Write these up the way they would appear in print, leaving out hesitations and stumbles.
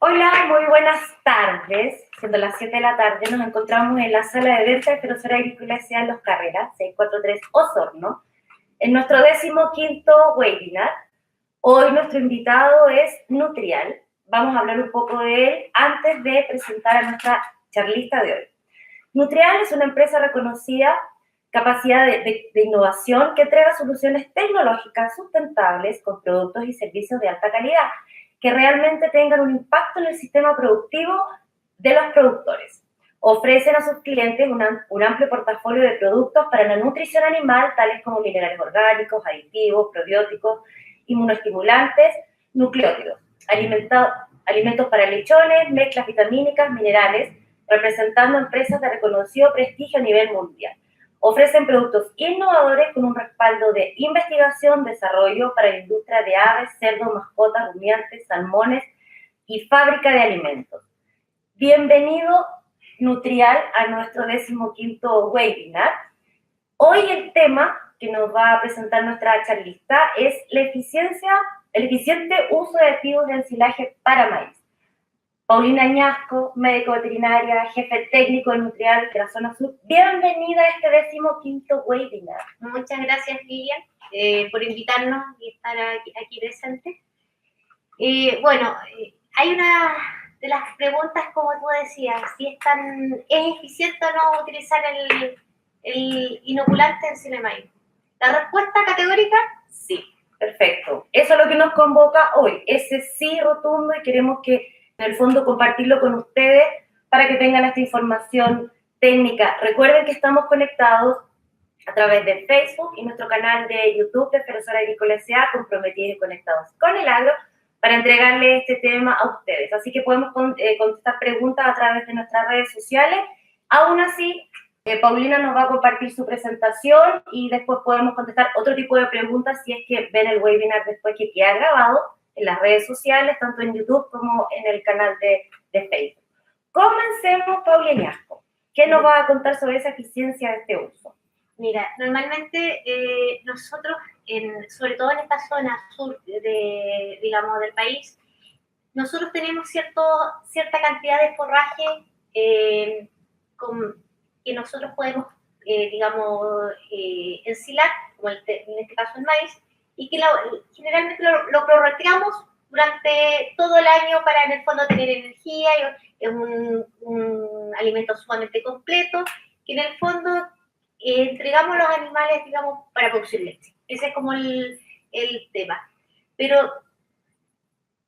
Hola, muy buenas tardes. Siendo las 7 de la tarde, nos encontramos en la sala de venta de Ferosora Agrícola S.A. en Los Carreras, 643 Osorno, en nuestro 15º webinar. Hoy nuestro invitado es Nutrial. Vamos a hablar un poco de él antes de presentar a nuestra charlista de hoy. Nutrial es una empresa reconocida, capacidad de innovación que entrega soluciones tecnológicas sustentables con productos y servicios de alta calidad que realmente tengan un impacto en el sistema productivo de los productores. Ofrecen a sus clientes un amplio portafolio de productos para la nutrición animal, tales como minerales orgánicos, aditivos, probióticos, inmunoestimulantes, nucleótidos, alimentos para lechones, mezclas vitamínicas, minerales, representando empresas de reconocido prestigio a nivel mundial. Ofrecen productos innovadores con un respaldo de investigación, desarrollo para la industria de aves, cerdos, mascotas, rumiantes, salmones y fábrica de alimentos. Bienvenido, Nutrial, a nuestro 15º webinar. Hoy el tema que nos va a presentar nuestra charlista es el eficiente uso de activos de ensilaje para maíz. Paulina Añasco, médico veterinaria, jefe técnico de Nutrial de la zona sur. Bienvenida a este 15º webinar. Muchas gracias, Lilian, por invitarnos y estar aquí presente. Hay una de las preguntas, como tú decías, si es eficiente o no utilizar el inoculante encima de maíz. La respuesta categórica, sí. Perfecto. Eso es lo que nos convoca hoy, ese sí rotundo, y queremos que en el fondo compartirlo con ustedes para que tengan esta información técnica. Recuerden que estamos conectados a través de Facebook y nuestro canal de YouTube de Ferosora Agrícola S.A., comprometidos y conectados con el agro, para entregarle este tema a ustedes. Así que podemos contestar preguntas a través de nuestras redes sociales. Aún así, Paulina nos va a compartir su presentación y después podemos contestar otro tipo de preguntas si es que ven el webinar después que queda grabado en las redes sociales, tanto en YouTube como en el canal de Facebook. Comencemos, Paulina. ¿Qué nos va a contar sobre esa eficiencia de este uso? Mira, normalmente nosotros, sobre todo en esta zona sur del país, nosotros tenemos cierta cantidad de forraje que nosotros podemos, ensilar, como en este caso el maíz, y que generalmente lo prorrateamos durante todo el año para en el fondo tener energía. Es un alimento sumamente completo que en el fondo entregamos a los animales, para producir leche. Ese es como el tema. Pero,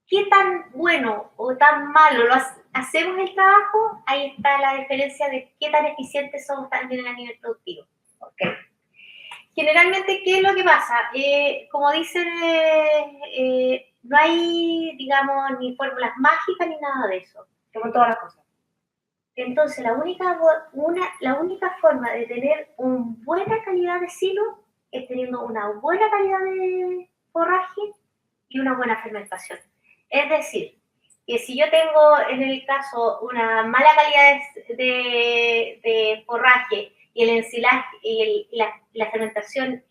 ¿qué tan bueno o tan malo hacemos el trabajo? Ahí está la diferencia de qué tan eficientes somos también a nivel productivo. Okay. Generalmente, ¿qué es lo que pasa? Como dicen, no hay, ni fórmulas mágicas ni nada de eso. Como todas las cosas. Entonces, la única forma de tener una buena calidad de silo es teniendo una buena calidad de forraje y una buena fermentación. Es decir, que si yo tengo en el caso una mala calidad de forraje y el ensilaje y la fermentación,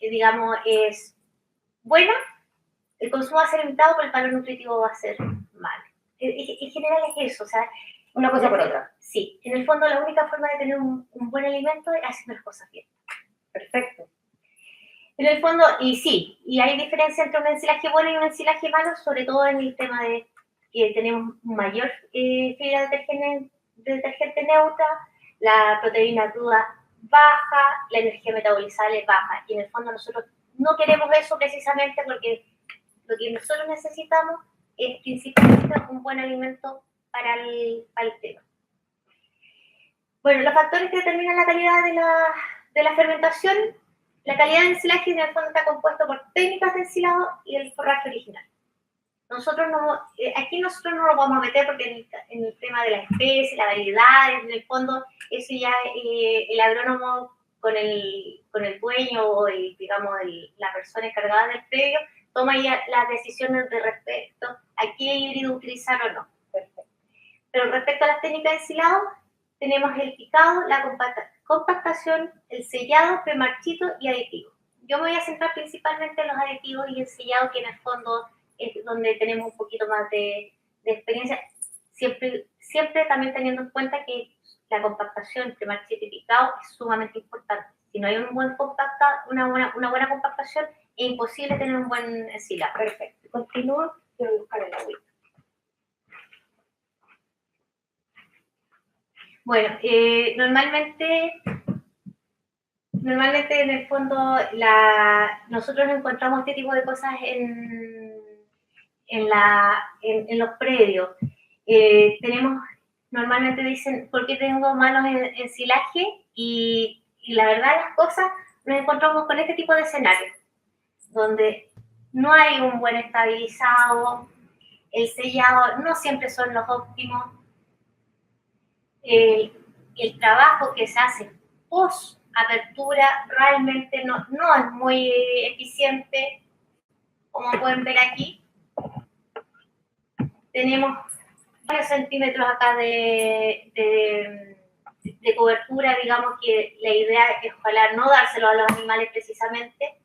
es buena, el consumo va a ser limitado, pero el valor nutritivo va a ser mal. En general es eso, o sea, una cosa por otra. Sí, en el fondo la única forma de tener un buen alimento es haciendo las cosas bien. Perfecto. En el fondo, y hay diferencia entre un ensilaje bueno y un ensilaje malo, sobre todo en el tema de que tenemos mayor fibra de detergente neutra, la proteína cruda baja, la energía metabolizable baja. Y en el fondo nosotros no queremos eso precisamente porque lo que nosotros necesitamos es principalmente un buen alimento para el tema. Bueno, los factores que determinan la calidad de la fermentación, la calidad del ensilaje en el fondo está compuesto por técnicas de ensilado y el forraje original. Aquí nosotros no lo vamos a meter porque en el tema de la especie, la variedad, en el fondo, eso ya el agrónomo con el dueño o la persona encargada del predio toma ya las decisiones de respecto a qué híbrido utilizar o no. Perfecto. Pero respecto a las técnicas de ensilado, tenemos el picado, la compactación, el sellado, premarchito y aditivo. Yo me voy a centrar principalmente en los aditivos y el sellado, que en el fondo es donde tenemos un poquito más de experiencia. siempre también teniendo en cuenta que la compactación entre marchita y picado es sumamente importante. Si no hay una buena compactación, es imposible tener un buen ensilado. Perfecto. Continúa, quiero buscar el agüita. Bueno, normalmente en el fondo nosotros encontramos este tipo de cosas en los predios. Normalmente dicen, ¿por qué tengo malos ensilaje? Y la verdad las cosas nos encontramos con este tipo de escenarios, donde no hay un buen estabilizado, el sellado no siempre son los óptimos, el trabajo que se hace post apertura realmente no es muy eficiente, como pueden ver aquí. Tenemos varios centímetros acá de cobertura, digamos que la idea es ojalá no dárselo a los animales precisamente.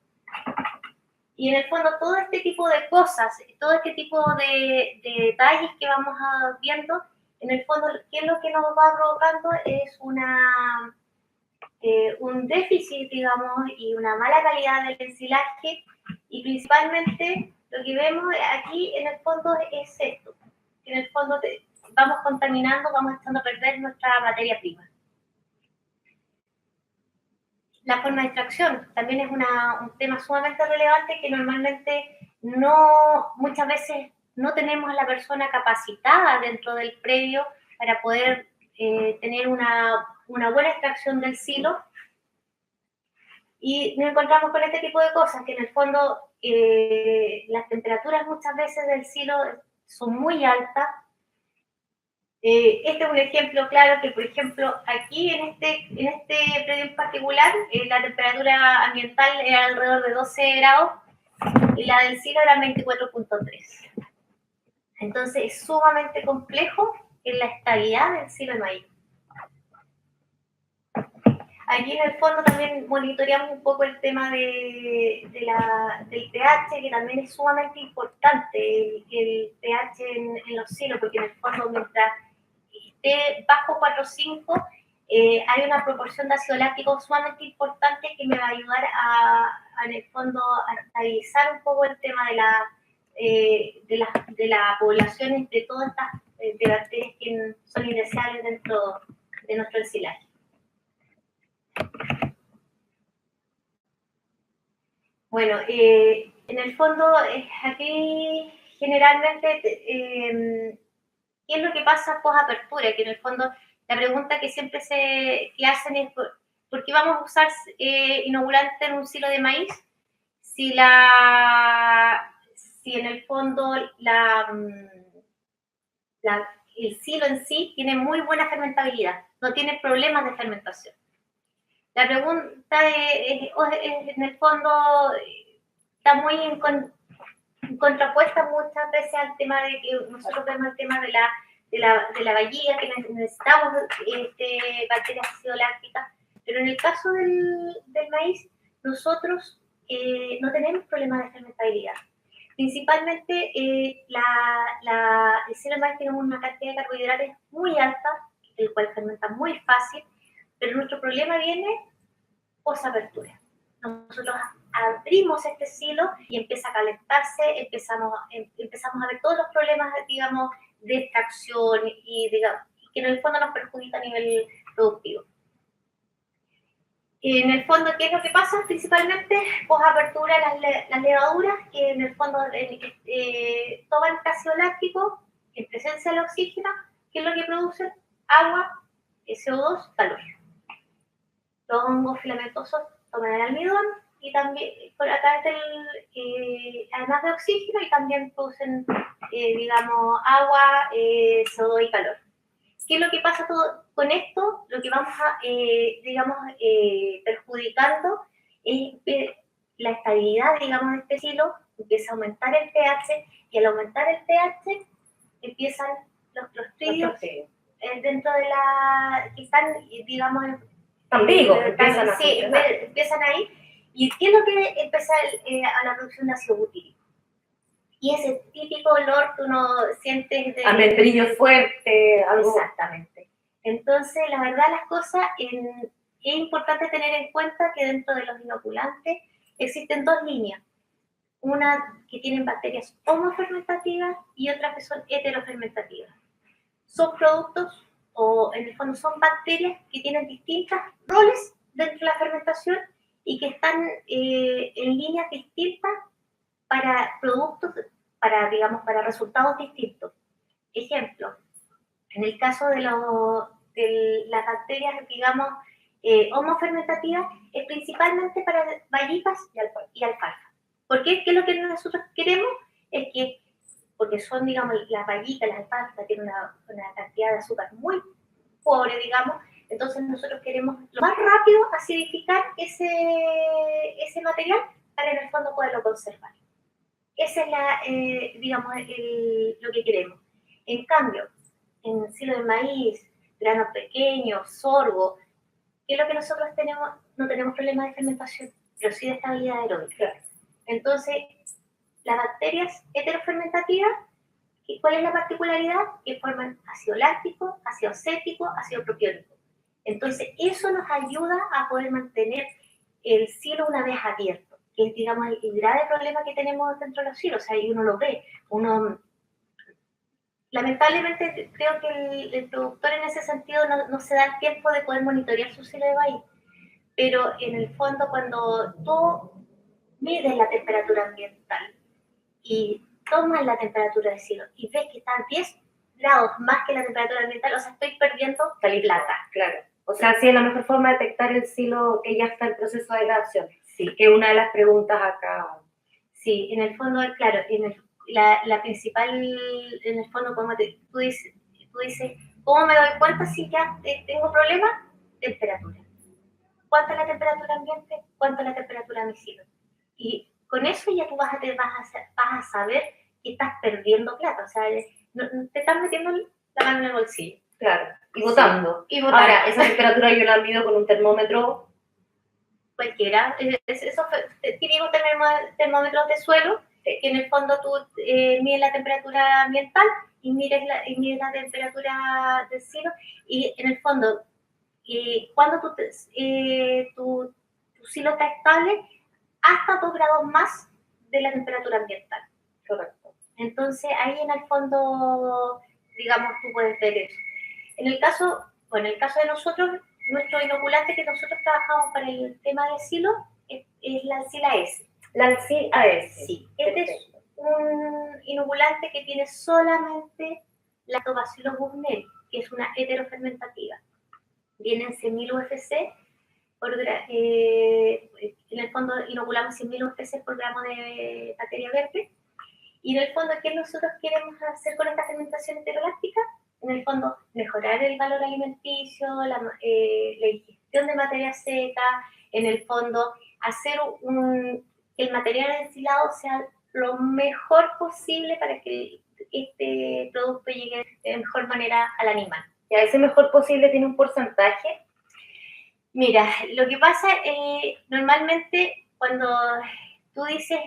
Y en el fondo todo este tipo de cosas, todo este tipo de detalles que vamos viendo, en el fondo, ¿qué es lo que nos va provocando? Es un déficit, digamos, y una mala calidad del ensilaje, y principalmente lo que vemos aquí en el fondo es esto, que en el fondo vamos contaminando, vamos echando a perder nuestra materia prima. La forma de extracción también es un tema sumamente relevante que normalmente muchas veces no tenemos a la persona capacitada dentro del predio para poder tener una buena extracción del silo. Y nos encontramos con este tipo de cosas, que en el fondo las temperaturas muchas veces del silo son muy altas. Este es un ejemplo claro que, por ejemplo, aquí en este predio en particular, la temperatura ambiental era alrededor de 12 grados y la del silo era 24.3. Entonces es sumamente complejo en la estabilidad del silo de maíz. Aquí en el fondo también monitoreamos un poco el tema del pH, que también es sumamente importante, el pH en los silos, porque en el fondo mientras esté bajo 4,5 hay una proporción de ácido láctico sumamente importante que me va a ayudar en el fondo a estabilizar un poco el tema de la población entre todas estas de bacterias que son indeseables dentro de nuestro ensilaje. Bueno, en el fondo, aquí generalmente, ¿qué es lo que pasa post apertura? Que en el fondo, la pregunta que siempre que hacen es, ¿por qué vamos a usar inoculante en un silo de maíz? Si en el fondo el silo en sí tiene muy buena fermentabilidad, no tiene problemas de fermentación. La pregunta en el fondo está muy contrapuesta muchas veces al tema de que nosotros vemos el tema de la vajilla, que necesitamos bacterias ácido-lácticas, pero en el caso del maíz, nosotros no tenemos problemas de fermentabilidad. Principalmente, el silo de maíz tiene una cantidad de carbohidratos muy alta, el cual fermenta muy fácil, pero nuestro problema viene post-apertura. Nosotros abrimos este silo y empieza a calentarse, empezamos a ver todos los problemas, digamos, de extracción y digamos, que en el fondo nos perjudica a nivel productivo. En el fondo, ¿qué es lo que pasa? Principalmente, post-apertura, las levaduras, que en el fondo toman ácido láctico en presencia del oxígeno, ¿qué es lo que producen? Agua, CO2, calor. Los hongos filamentosos toman el almidón y también a través además de oxígeno, y también producen, digamos, agua, CO2 y calor. ¿Qué es lo que pasa con esto? Lo que vamos digamos, perjudicando es la estabilidad, digamos, de este silo, empieza a aumentar el pH, y al aumentar el pH empiezan los clostridios dentro de que están, digamos, ambiguos, empiezan ahí. ¿Y qué es lo que empieza a la producción de ácido butírico? Y ese típico olor que uno siente de... A membrillo fuerte, algo. Exactamente. Entonces, la verdad, las cosas, es importante tener en cuenta que dentro de los inoculantes existen dos líneas. Una que tienen bacterias homofermentativas y otras que son heterofermentativas. Son productos, o en el fondo son bacterias que tienen distintos roles dentro de la fermentación y que están en líneas distintas para productos, digamos, para resultados distintos. Ejemplo, en el caso de las bacterias, digamos, homofermentativas, es principalmente para bayitas y alfalfa. ¿Por qué? ¿Qué es lo que nosotros queremos? Es que, porque son, digamos, las bayitas, las alfalfas, tienen una cantidad de azúcar muy pobre, digamos, entonces nosotros queremos lo más rápido acidificar ese material para en el fondo poderlo conservar. Esa es digamos, lo que queremos. En cambio, en silo de maíz, granos pequeños, sorgo, ¿qué es lo que nosotros tenemos? No tenemos problemas de fermentación, pero sí de estabilidad aeróbica. Entonces, las bacterias heterofermentativas, ¿cuál es la particularidad? Que forman ácido láctico, ácido acético, ácido propiónico. Entonces, eso nos ayuda a poder mantener el silo una vez abierto, que es, digamos, el grave problema que tenemos dentro de los silos. O sea, y uno lo ve, lamentablemente creo que el productor en ese sentido no se da el tiempo de poder monitorear su silo de maíz, pero en el fondo cuando tú mides la temperatura ambiental y tomas la temperatura del silo y ves que están 10 grados más que la temperatura ambiental, o sea, estoy perdiendo plata. Claro. O sea, sí es la mejor forma de detectar el silo que ya está en proceso de degradación. Sí, que es una de las preguntas acá. Sí, en el fondo, claro, la principal, en el fondo, como tú dices, ¿cómo me doy cuenta si ya tengo problemas? Temperatura. ¿Cuánta es la temperatura ambiente? ¿Cuánta es la temperatura de mi silo? Y con eso ya tú vas a saber que estás perdiendo plata, o sea, te estás metiendo la mano en el bolsillo. Claro, y botando. Sí, y botando. Ahora, esa temperatura yo la mido con un termómetro. Cualquiera, esos típicos termómetros de suelo, que en el fondo tú mides la temperatura ambiental y mides la temperatura del silo, y en el fondo, cuando tu silo está estable, hasta 2 grados más de la temperatura ambiental. Correcto. Entonces, ahí en el fondo, digamos, tú puedes ver eso. En el caso de nosotros, nuestro inoculante que nosotros trabajamos para el tema de silo es la Alcila S. La Alcila S. Sí, este es un inoculante que tiene solamente Lactobacillus buchneri, que es una heterofermentativa. Vienen 100.000 UFC, en el fondo inoculamos 100.000 UFC por gramo de materia verde. Y en el fondo, ¿qué nosotros queremos hacer con esta fermentación heteroláctica? En el fondo, mejorar el valor alimenticio, la ingestión de materia seca, en el fondo, hacer que el material ensilado sea lo mejor posible para que este producto llegue de mejor manera al animal. ¿Y a ese mejor posible tiene un porcentaje? Mira, lo que pasa normalmente cuando tú dices,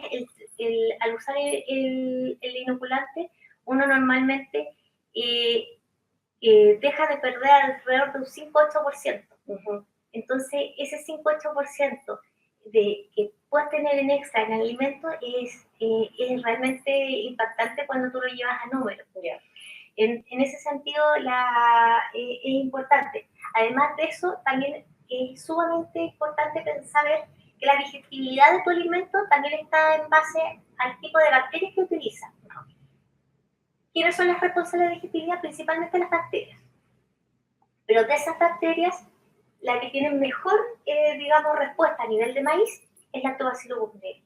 al usar el inoculante, uno normalmente deja de perder alrededor de un 5-8%. Uh-huh. Entonces, ese 5-8% que puedes tener en extra en el alimento es realmente impactante cuando tú lo llevas a números. Yeah. En ese sentido, es importante. Además de eso, también es sumamente importante saber que la digestibilidad de tu alimento también está en base al tipo de bacterias que utilizas. ¿Quiénes son las responsables de la digestibilidad? Principalmente las bacterias. Pero de esas bacterias, la que tiene mejor, digamos, respuesta a nivel de maíz es Lactobacillus buchneri.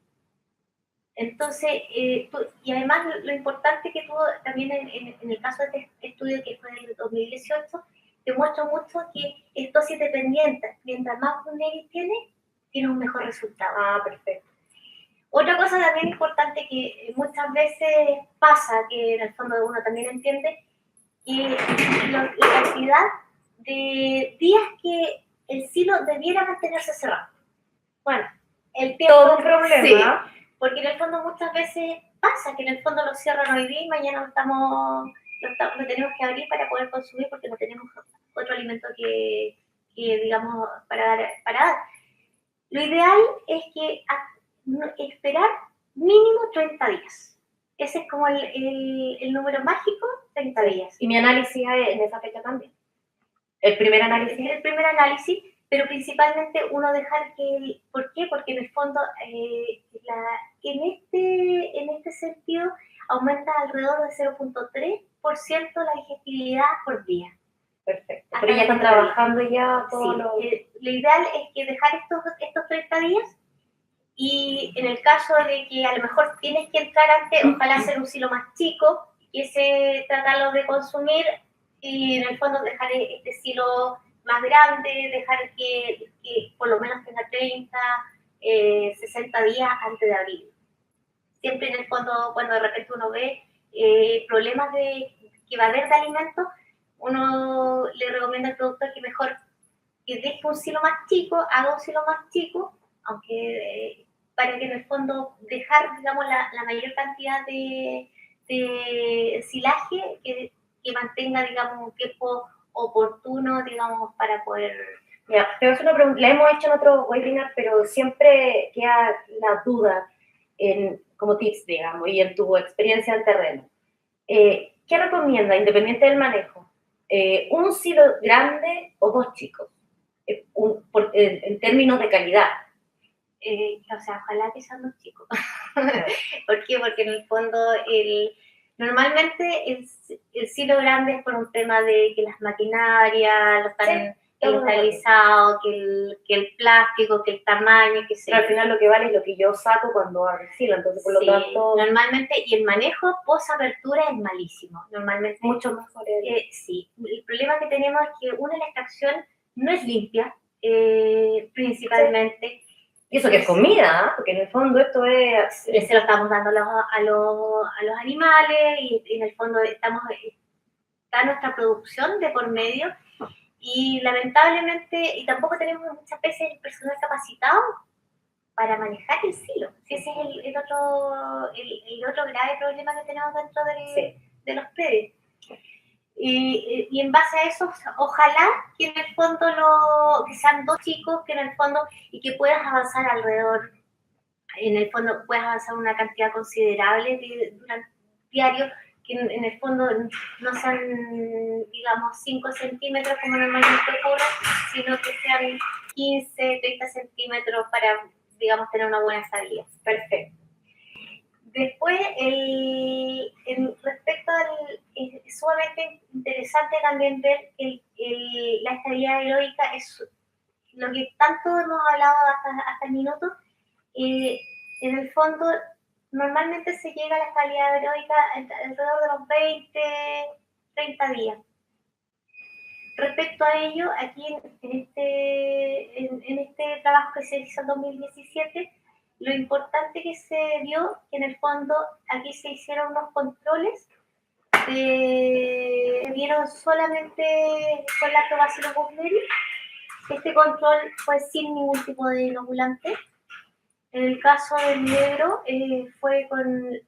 Entonces, y además lo importante que tú también en el caso de este estudio que fue en el 2018, demuestra mucho que es dosis dependiente. Mientras más buchneri tiene un mejor resultado. Ah, perfecto. Otra cosa también importante que muchas veces pasa, que en el fondo uno también entiende, que la cantidad de días que el silo debiera mantenerse cerrado. Bueno, todo un problema. Sí, Porque en el fondo muchas veces pasa que en el fondo lo cierran hoy día y mañana lo tenemos que abrir para poder consumir porque no tenemos otro alimento que digamos, para dar. Lo ideal es que esperar mínimo 30 días. Ese es como el número mágico, 30 días. Y mi análisis en esa fecha también. El primer análisis, pero principalmente uno dejar que... ¿Por qué? Porque en el fondo, en este sentido, aumenta alrededor de 0.3% la digestibilidad por día. Perfecto. Pero ya están trabajando ya todos los... Lo ideal es que dejar estos 30 días y en el caso de que a lo mejor tienes que entrar antes, ojalá hacer un silo más chico y ese tratarlo de consumir y en el fondo dejar este silo más grande, dejar que por lo menos tenga 30, 60 días antes de abrir. Siempre en el fondo, cuando de repente uno ve problemas que va a haber de alimentos, uno le recomienda al productor que mejor que deje un silo más chico, haga un silo más chico, aunque para que en el fondo dejar, digamos, la mayor cantidad de silaje que mantenga, digamos, un tiempo oportuno, digamos, para poder... Mira, te voy a hacer una pregunta, la hemos hecho en otro webinar, pero siempre queda la duda como tips, digamos, y en tu experiencia en terreno. ¿Qué recomienda, independiente del manejo? ¿Un silo grande o dos chicos? En términos de calidad. O sea, ojalá que sean los chicos. ¿Por qué? Porque en el fondo normalmente el silo grande es por un tema de que las maquinarias lo están cristalizados, que el plástico, que el tamaño, que pero al final lo que vale es lo que yo saco cuando abro el silo, entonces por lo tanto... Normalmente, y el manejo post apertura es malísimo, normalmente. Mucho mejor. Sí, el problema que tenemos es que la extracción no es limpia, principalmente. Sí. Y eso que es comida, ¿eh? Porque en el fondo esto es... Se lo estamos dando a los animales y en el fondo está nuestra producción de por medio y lamentablemente, y tampoco tenemos muchas veces el personal capacitado para manejar el silo. Ese es el otro grave problema que tenemos dentro de los predios. Y en base a eso, ojalá que en el fondo que sean dos chicos, que en el fondo, y que puedas avanzar alrededor, en el fondo puedas avanzar una cantidad considerable durante diario, que en el fondo no sean, digamos, 5 centímetros como normalmente ocurre, sino que sean 15, 30 centímetros para, digamos, tener una buena estabilidad. Perfecto. Después, respecto es sumamente interesante también ver la estabilidad aeróbica, es lo que tanto hemos hablado hasta el minuto. En el fondo, normalmente se llega a la estabilidad aeróbica alrededor de los 20, 30 días. Respecto a ello, aquí en este trabajo que se hizo en 2017, lo importante que se vio, que en el fondo aquí se hicieron unos controles, se vieron solamente con Lactobacillus buchneri. Este control fue sin ningún tipo de inoculante. En el caso del negro, fueron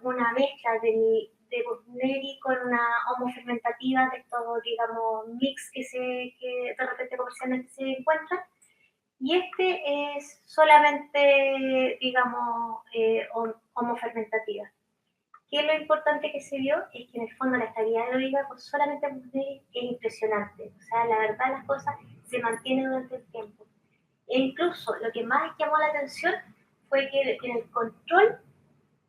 una mezcla de buchneri con una homofermentativa de todo, digamos, mix que de repente comercialmente se encuentra. Y este es solamente, digamos, homofermentativa. ¿Qué es lo importante que se vio? Es que en el fondo la estabilidad aeróbica con solamente buchneri es impresionante. O sea, la verdad las cosas se mantienen durante el tiempo. E incluso lo que más llamó la atención fue que en el control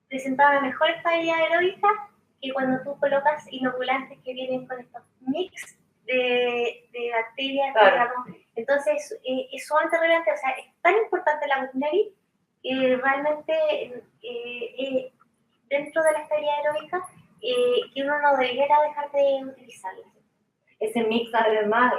presentaba una mejor estabilidad aeróbica que cuando tú colocas inoculantes que vienen con estos mix de bacterias, claro. Digamos. Entonces, es sumamente relevante, o sea, es tan importante la buchneri que realmente dentro de la estabilidad aeróbica que uno no debiera dejar de utilizarla. Ese mix además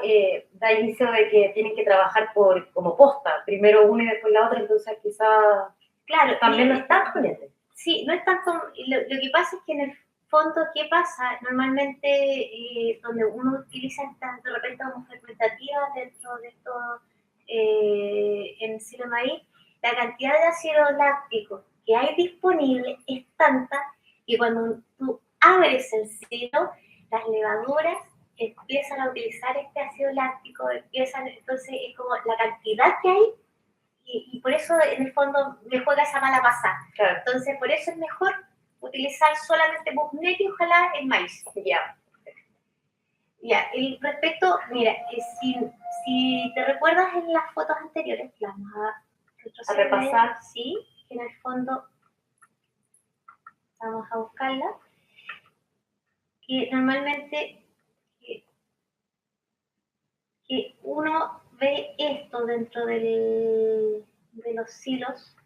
da inicio de que tienen que trabajar como posta, primero una y después la otra, entonces quizás claro, también no es tan conveniente. Sí, no es tanto, lo que pasa es que en el fondo, ¿qué pasa? Normalmente donde uno utiliza estas de repente homofermentativas dentro de esto en silo maíz, la cantidad de ácido láctico que hay disponible es tanta que cuando tú abres el silo, las levaduras empiezan a utilizar este ácido láctico, entonces es como la cantidad que hay y por eso en el fondo me juega esa mala pasada. Claro. Entonces por eso es mejor utilizar solamente Bugnet y ojalá el maíz. Ya. Ya, y respecto, mira, si te recuerdas en las fotos anteriores, las vamos A repasar. Sí, que en el fondo vamos a buscarla, que normalmente que uno ve esto dentro de los silos,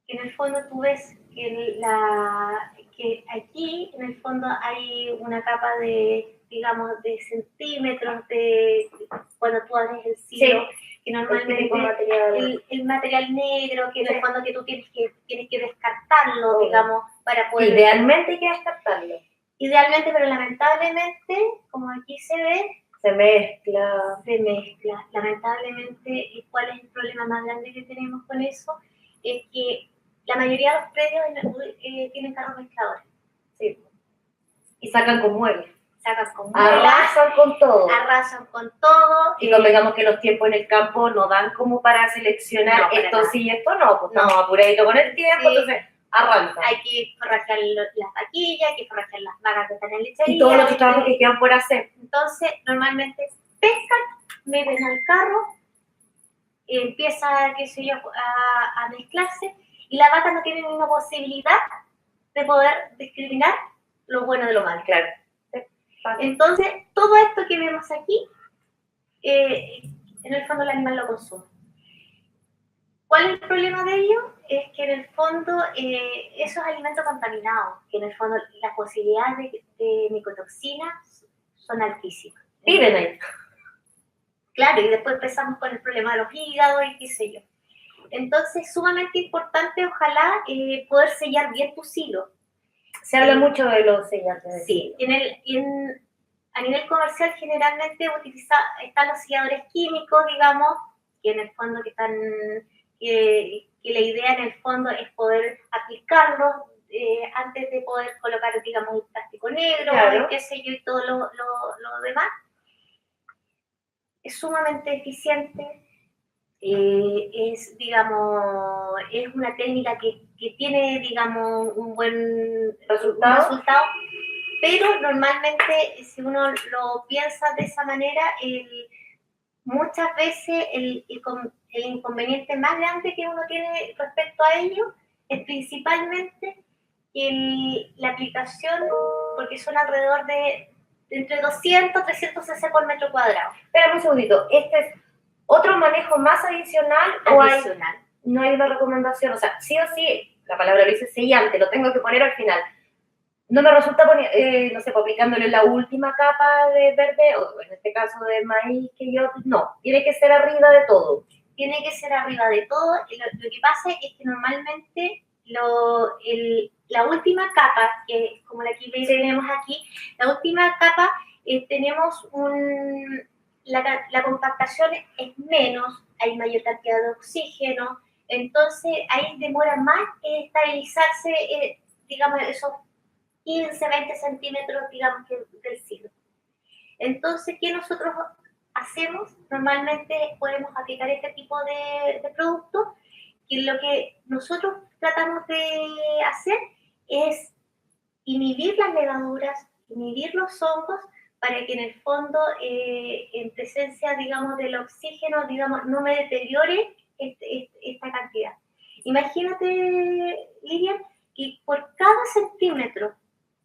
que en el fondo tú ves que aquí en el fondo hay una capa de, digamos, de centímetros cuando tú abres el silo, Sí, que normalmente material. el material negro, que en el fondo que tú tienes que descartarlo, Oh. digamos, para poder... Idealmente hay que descartarlo. Idealmente, pero lamentablemente, como aquí se ve, Se mezcla. Lamentablemente, ¿y cuál es el problema más grande que tenemos con eso? Es que la mayoría de los predios tienen carros mezcladores. Sí. Y sacan con muebles. Sacan con muebles. Arrasan con todo. Arrasan con todo. Y convengamos que los tiempos en el campo no dan como para seleccionar No, para esto nada. sí y esto no. Pues No. estamos apuraditos con el tiempo, Sí. entonces arranca. Hay que forrajear las vaquillas, hay que forrajear las vacas que están en lechería. Y todos los trabajos que quedan por hacer. Entonces, normalmente pescan, meten al carro, empieza, qué sé yo, a mezclarse, y la vaca no tiene ninguna posibilidad de poder discriminar lo bueno de lo malo. Claro. Entonces, todo esto que vemos aquí, en el fondo el animal lo consume. ¿Cuál es el problema de ello? Es que en el fondo esos alimentos contaminados, que en el fondo las posibilidades de micotoxinas son altísimas. Viven ahí. Claro, y después empezamos con el problema de los hígados y qué sé yo. Entonces, es sumamente importante, ojalá, poder sellar bien tu silo. Se habla mucho de los selladores. Sí, a nivel comercial generalmente están los selladores químicos, digamos, que en el fondo que la idea en el fondo es poder aplicarlos antes de poder colocar, digamos, el plástico negro, claro, qué sé yo, y todo lo demás. Es sumamente eficiente. Es una técnica que tiene, digamos, un buen resultado, pero normalmente, si uno lo piensa de esa manera, muchas veces el inconveniente más grande que uno tiene respecto a ello es principalmente la aplicación, porque son alrededor de entre 200 y 300 cc por metro cuadrado. Espera un segundito, ¿este es otro manejo más adicional o no hay una recomendación? O sea, sí o sí, la palabra lo dice sellante, lo tengo que poner al final. No me resulta poner, no sé, aplicándole la última capa de verde, o en este caso de maíz, no, tiene que ser arriba de todo. Tiene que ser arriba de todo, y lo que pasa es que normalmente la última capa, que como la que tenemos aquí, la última capa tenemos la compactación es menos, hay mayor cantidad de oxígeno, entonces ahí demora más estabilizarse, digamos, esos 15, 20 centímetros, digamos, del silo. Entonces, ¿qué nosotros hacemos? Normalmente podemos aplicar este tipo de productos, y lo que nosotros tratamos de hacer es inhibir las levaduras, inhibir los hongos, para que en el fondo, en presencia, digamos, del oxígeno, digamos, no me deteriore esta cantidad. Imagínate, Lilian, que por cada centímetro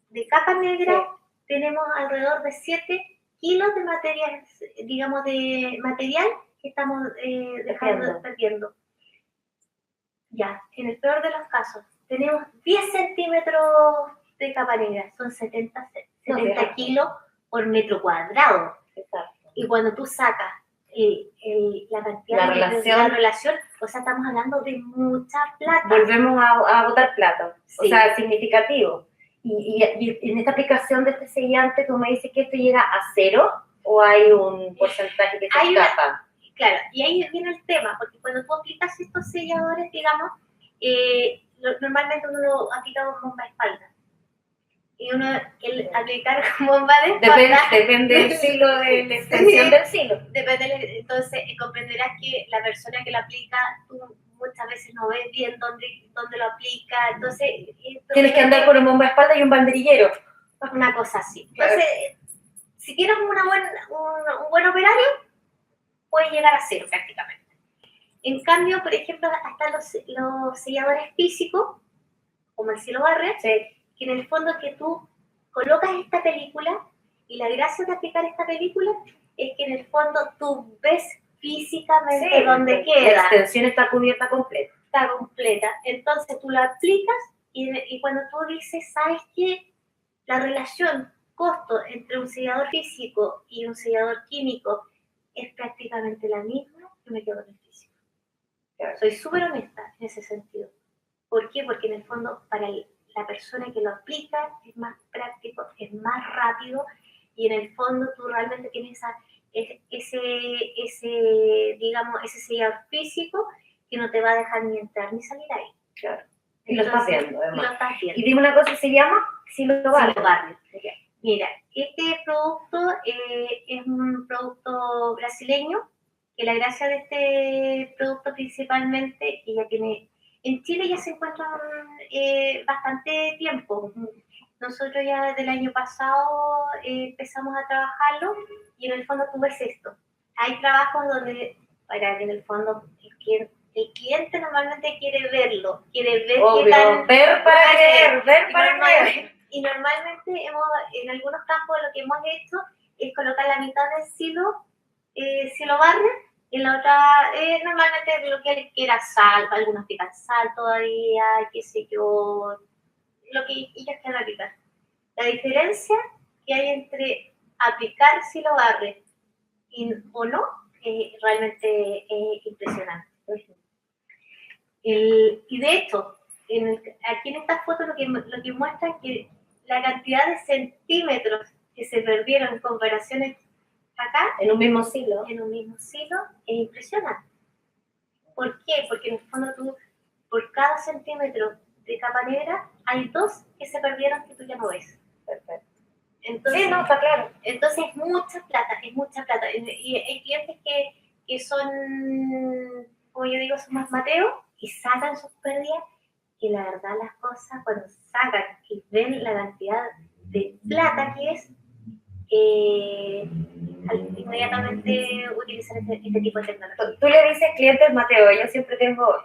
de capa negra tenemos alrededor de 7 kilos de materia, digamos, de material que estamos perdiendo. Ya, en el peor de los casos, tenemos 10 centímetros de capa negra, son 70 kilos por metro cuadrado. Exacto. Y cuando tú sacas la cantidad la relación, o sea, estamos hablando de mucha plata. Volvemos a botar plata, sí. O sea, significativo. Y en esta aplicación de este sellante, ¿tú me dices que esto llega a cero o hay un porcentaje que se escapa? claro, y ahí viene el tema, porque cuando tú aplicas estos selladores, digamos, normalmente uno lo aplica con bomba de espalda. Y uno, el aplicar con bomba de espalda... Depende del silo, de la extensión del silo. Depende, entonces comprenderás que la persona que lo aplica, tú muchas veces no ves bien dónde lo aplica, entonces... Tienes que andar con una bomba de espalda y un banderillero. Una cosa así. Claro. Entonces, si tienes un buen operario, puedes llegar a cero prácticamente. En cambio, por ejemplo, hasta los selladores físicos, como el Cielo Barrer, Sí. que en el fondo que tú colocas esta película, y la gracia de aplicar esta película es que en el fondo tú ves físicamente dónde queda. La extensión está cubierta completa. Está completa. Entonces tú la aplicas y cuando tú dices, ¿sabes qué? La relación costo entre un sellador físico y un sellador químico es prácticamente la misma, yo me quedo con el físico. Claro. Soy súper honesta en ese sentido. ¿Por qué? Porque en el fondo para la persona que lo aplica es más práctico, es más rápido y en el fondo tú realmente tienes ese sellador físico que no te va a dejar ni entrar ni salir ahí. Claro. Y lo estás viendo, además. Y lo estás viendo. Y dime una cosa, ¿se llama Silo Barrer? Mira, este producto es un producto brasileño, que la gracia de este producto principalmente, que ya tiene, en Chile ya se encuentra bastante tiempo. Nosotros ya desde el año pasado empezamos a trabajarlo y en el fondo tú ves esto. Hay trabajos donde, para que en el fondo el cliente normalmente quiere verlo, quiere ver obvio, qué tal, ver para creer, ver para creer. Y normalmente en algunos campos lo que hemos hecho es colocar la mitad del silo barre, y en la otra normalmente lo que quiera sal, algunos pican sal todavía, qué sé yo, lo que ellos quieran aplicar. La diferencia que hay entre aplicar silo barre o no es realmente impresionante. Y de hecho, aquí en esta foto lo que muestra es que la cantidad de centímetros que se perdieron en comparaciones acá, en un mismo silo, es impresionante. ¿Por qué? Porque en el fondo tú, por cada centímetro de capa negra, hay 2 que se perdieron que tú ya no ves. Perfecto. Entonces, sí, no, está claro. Entonces es mucha plata. Y hay clientes que son, como yo digo, son más mateos y sacan sus pérdidas, y la verdad las cosas cuando sacan y ven la cantidad de plata que es, inmediatamente utilizan este tipo de tecnología. Tú le dices clientes Mateo, yo siempre tengo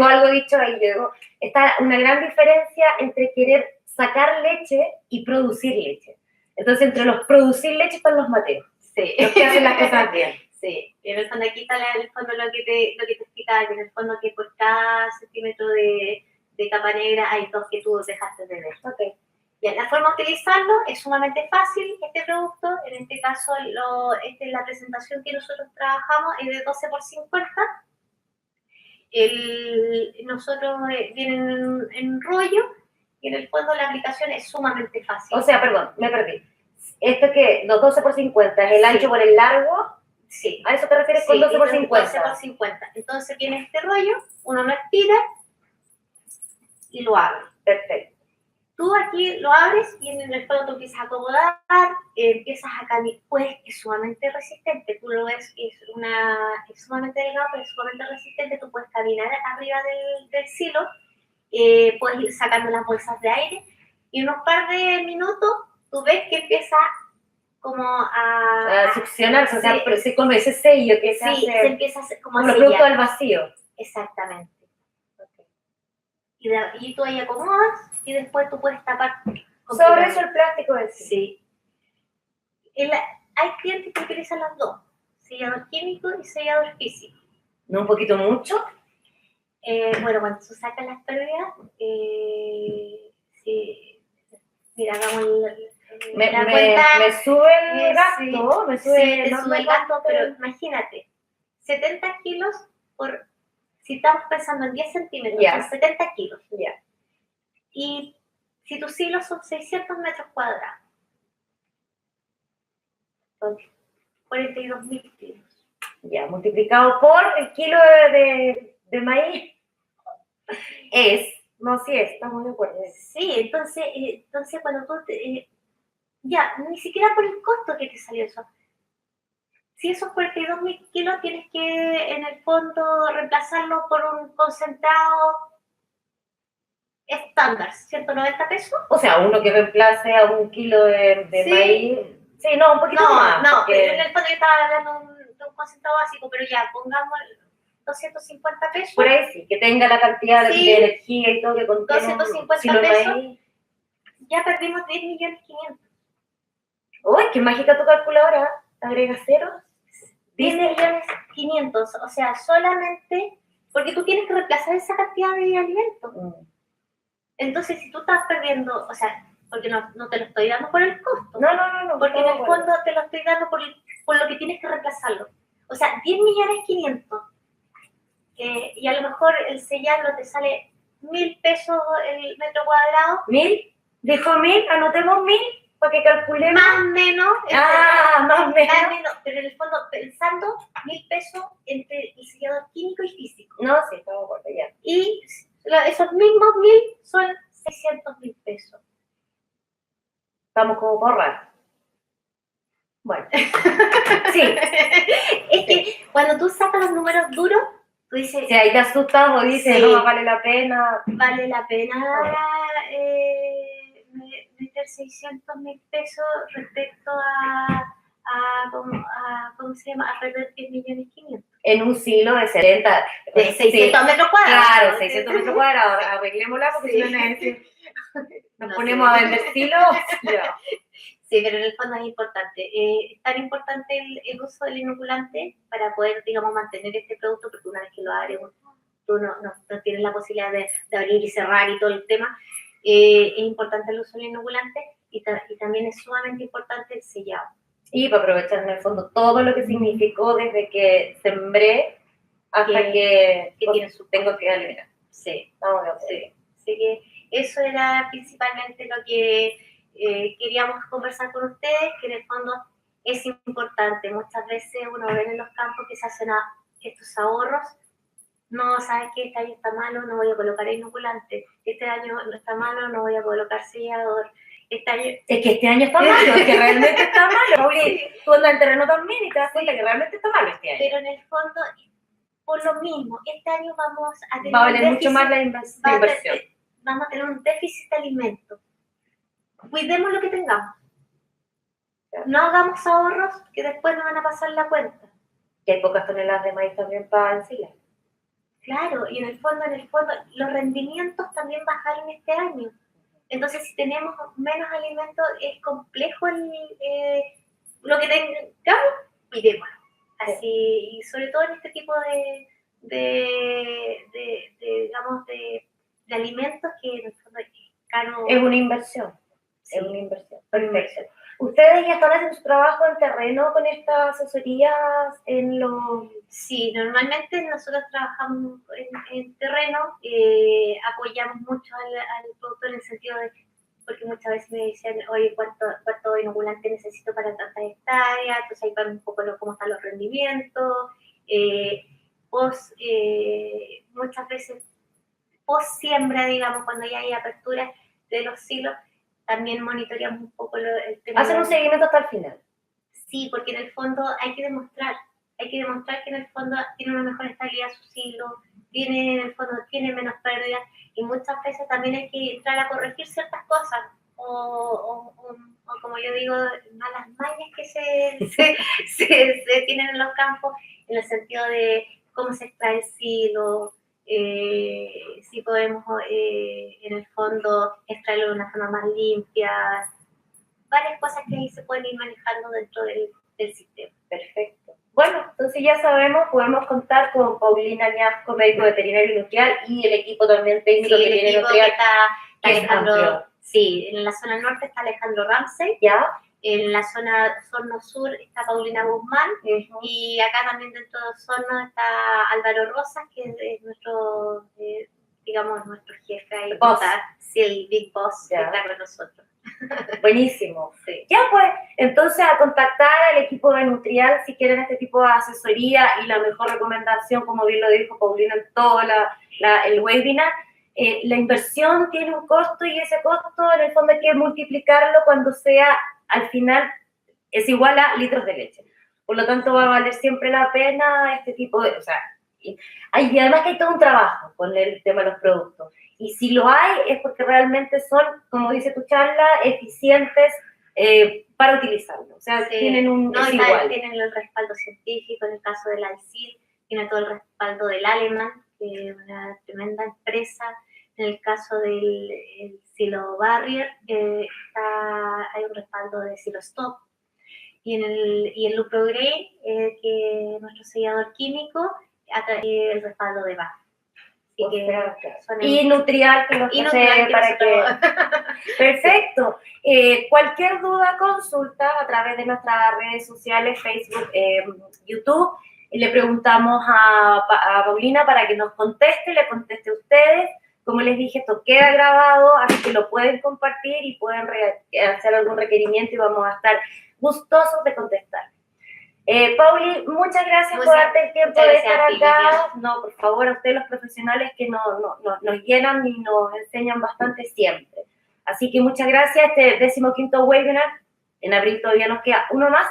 algo dicho ahí, yo digo, está una gran diferencia entre querer sacar leche y producir leche. Entonces entre los producir leche están los Mateos, sí, los que hacen las cosas bien. Sí, y en el fondo aquí está el fondo lo que te explicaba, que en el fondo que por cada centímetro de capa negra hay 2 que tú dejaste de ver. Okay. Ya, la forma de utilizarlo es sumamente fácil, este producto, en este caso la presentación que nosotros trabajamos es de 12x50. Nosotros vienen en rollo y en el fondo la aplicación es sumamente fácil. O sea, perdón, me perdí. ¿Esto que los 12x50 es el ancho por el largo? Sí. ¿A eso te refieres con 12x50? 12x50. Entonces tiene este rollo, uno lo estira y lo abre. Perfecto. Tú aquí lo abres y en el fondo tú empiezas a acomodar, empiezas a caminar, pues es sumamente resistente, tú lo ves, es sumamente delgado, pero es sumamente resistente, tú puedes caminar arriba del silo, puedes ir sacando las bolsas de aire y en unos par de minutos tú ves que empieza como a succionarse, o sea, pero sí, como ese sello que se hace, se empieza a hacer como los productos al vacío. Exactamente. Y tú ahí acomodas y después tú puedes tapar. Sobre eso el plástico es. Sí. Hay clientes que utilizan las dos, sellador químico y sellador físico. ¿No un poquito mucho? Bueno, cuando tú sacas las pérdidas, sí. Mira, hagamos la cuenta. Me sube el gasto, sí, me sube, te sube el gasto, pero imagínate, 70 kilos por... Si estamos pensando en 10 centímetros, son 70 kilos. Y si tus hilos son 600 metros cuadrados, son 42.000 kilos. Ya, multiplicado por el kilo de maíz no, sí es, estamos de acuerdo. Sí, entonces cuando tú, ya, ni siquiera por el costo que te salió eso. Si esos 42.000 kilos tienes que, en el fondo, reemplazarlo por un concentrado estándar, 190 pesos. O sea, uno que reemplace a un kilo de Sí. maíz. Sí, no, un poquito más. No, porque... pero en el fondo yo estaba hablando de un concentrado básico, pero ya, pongamos 250 pesos. Por ahí sí, que tenga la cantidad Sí. de energía y todo que contiene 250 kilo de pesos. maíz. Ya perdimos 10.500.000. Uy, qué mágica tu calculadora. Agrega cero. 10.500.000, o sea, solamente porque tú tienes que reemplazar esa cantidad de alimentos. Entonces, si tú estás perdiendo, o sea, porque no te lo estoy dando por el costo. No. Porque en el fondo te lo estoy dando por lo que tienes que reemplazarlo. O sea, 10.500.000. Y a lo mejor el sellarlo te sale 1.000 pesos el metro cuadrado. ¿1.000? Dijo 1.000, anotemos 1.000 para que calculemos. Más o menos. Más o menos. Pero en el fondo, pensando 1.000 pesos entre el sellador químico y físico. No, sí, estamos de acuerdo ya. Y esos mismos 1.000 son 600.000 pesos. Estamos como porras. Bueno. Sí. Es que cuando tú sacas los números duros, tú dices... Si ahí te asustas o dices, sí, no, vale la pena. Vale la pena meter 600.000 pesos respecto ¿cómo se llama? A perder 10.500.000. En un silo de 70. De 600 metros cuadrados. Claro, 600 metros cuadrados. Arreglémosla porque si no nos ponemos a vender silos. Ya. Sí, pero en el fondo es importante. Es tan importante el uso del inoculante para poder, digamos, mantener este producto, porque una vez que lo abres, tú no tienes la posibilidad de abrir y cerrar y todo el tema. Es importante el uso del inoculante y también es sumamente importante el sellado. Y para aprovechar en el fondo todo lo que significó desde que sembré hasta que tengo que eliminar. Sí, sí. Así que eso era principalmente lo que queríamos conversar con ustedes, que en el fondo es importante. Muchas veces uno ve en los campos que se hacen estos ahorros. No, ¿sabes qué? Este año está malo, no voy a colocar inoculante. Este año no está malo, no voy a colocar sellador. Es que este año está malo, es que realmente está malo. Sí. Tú andas en terreno también y te das cuenta que realmente está malo este año. Pero en el fondo, por lo mismo, este año vamos a tener va a valer mucho más la inversión. Vamos a tener un déficit de alimentos. Cuidemos lo que tengamos. No hagamos ahorros que después nos van a pasar la cuenta. Que hay pocas toneladas de maíz también para ensilar. Claro, y en el fondo, los rendimientos también bajaron este año. Entonces, si tenemos menos alimentos, es complejo lo que tengamos, cuidémoslo. Así, y sobre todo en este tipo digamos, de alimentos que en el fondo es caro. Es una inversión. Sí. Es una inversión. Perfecto. ¿Ustedes ya están haciendo su trabajo en terreno con estas asesorías en los...? Sí, normalmente nosotros trabajamos en terreno, apoyamos mucho al productor en el sentido de, porque muchas veces me dicen, oye, ¿cuánto inoculante necesito para tantas hectáreas? Entonces ahí van un poco cómo están los rendimientos. Muchas veces, post siembra, digamos, cuando ya hay apertura de los silos, también monitoreamos un poco el tema. ¿Hacen un seguimiento hasta el final? Sí, porque en el fondo hay que demostrar que en el fondo tiene una mejor estabilidad su silo, tiene menos pérdidas, y muchas veces también hay que entrar a corregir ciertas cosas, o como yo digo, malas mañas que se tienen en los campos, en el sentido de cómo se extrae el silo, si podemos en el fondo extraerlo de una forma más limpia, varias cosas que ahí se pueden ir manejando dentro del sistema. Perfecto. Bueno, entonces ya sabemos, podemos contar con Paulina Ñasco, médico veterinario industrial, y el equipo también técnico que tiene industrial. Está Alejandro. Sí, en la zona norte está Alejandro Ramsey. ¿Ya? En la zona Osorno Sur está Paulina Guzmán. Y acá también dentro de Osorno está Álvaro Rosas, que es nuestro, digamos, nuestro jefe ahí. Boss. Sí, el Big Boss, que está con nosotros. Buenísimo. Sí. Ya pues, Entonces, a contactar al equipo de Nutrial si quieren este tipo de asesoría y la mejor recomendación, como bien lo dijo Paulina en todo el webinar, la inversión tiene un costo y ese costo en el fondo hay que multiplicarlo cuando sea, al final, es igual a litros de leche. Por lo tanto, va a valer siempre la pena este tipo de... O sea, y además que hay todo un trabajo con el tema de los productos. Y si lo hay es porque realmente son, como dice tu charla, eficientes para utilizarlo. O sea, Sí. tienen un... No, es y igual. tienen el respaldo científico, en el caso del Alcil, tiene todo el respaldo del Alemán, que es una tremenda empresa. En el caso del Silo Barrier, hay un respaldo de Silo Stop. Y el Luprograin, que es nuestro sellador químico, el respaldo de BAF. Y Nutrial, que lo hace para que... Perfecto. Cualquier duda, consulta a través de nuestras redes sociales, Facebook, YouTube. Le preguntamos a Paulina para que nos conteste, le conteste a ustedes. Como les dije, esto queda grabado, así que lo pueden compartir y pueden hacer algún requerimiento y vamos a estar gustosos de contestar. Pauli, muchas gracias por darte el tiempo de estar acá. No, por favor, a ustedes los profesionales que nos llenan y nos enseñan bastante siempre. Así que muchas gracias. Este 15º webinar, en abril todavía nos queda uno más,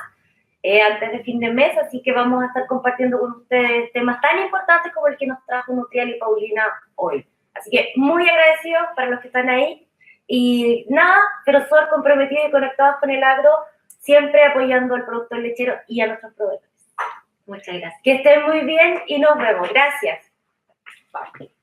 antes de fin de mes, así que vamos a estar compartiendo con ustedes temas tan importantes como el que nos trajo Nutrial y Paulina hoy. Así que muy agradecidos para los que están ahí. Y nada, pero súper comprometidos y conectados con el agro, siempre apoyando al productor lechero y a nuestros proveedores. Muchas gracias. Que estén muy bien y nos vemos. Gracias. Bye.